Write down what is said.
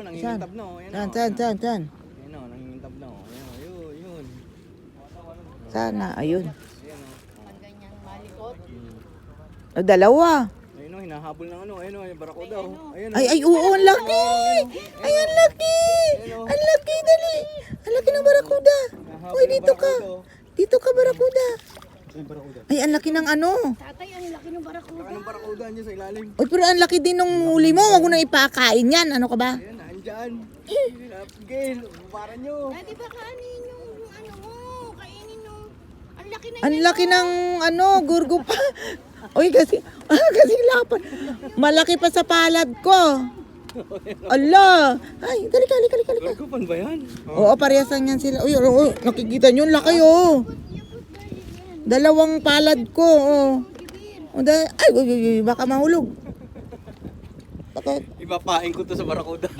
Nangingitab na oh. Saan? Ayun oh, nangingitab na oh. Ayun, yun. Sana, ayun. Ayun oh. Ang ganyang malikot. Dalawa. Ayun oh, hinahabol ng ano. Ayun oh, yung barakuda oh. Ayun oh. Ay, oo, ang laki! Ay, ang laki! Ang laki, dali! Ang laki ng barakuda! Uy, dito ka! Dito ka, barakuda! Yung barakuda. Ay, ang laki ng ano! Tatay, ang laki ng barakuda. Anong barakuda andyan sa ilalim? Uy, pero ang laki din ng huli mo. Huwag mo na ipakain yan. Ano ka ba? Ayun, andyan. Sige, bubaran nyo. Dati ba kanin yung ano mo? Kainin yung... Ang laki na Ang laki ng ano, gurgo pa. Uy, kasi lapan. Malaki pa sa palad ko. Ala! Ay, dali ka. Gargupan ba yan? Oo, parehas lang yan sila. Uy, nakikita nyo, ang laki oh. Dalawang palad ko, oh. Ay, baka mahulog. Bakit? Ipapain ko to sa barakuda.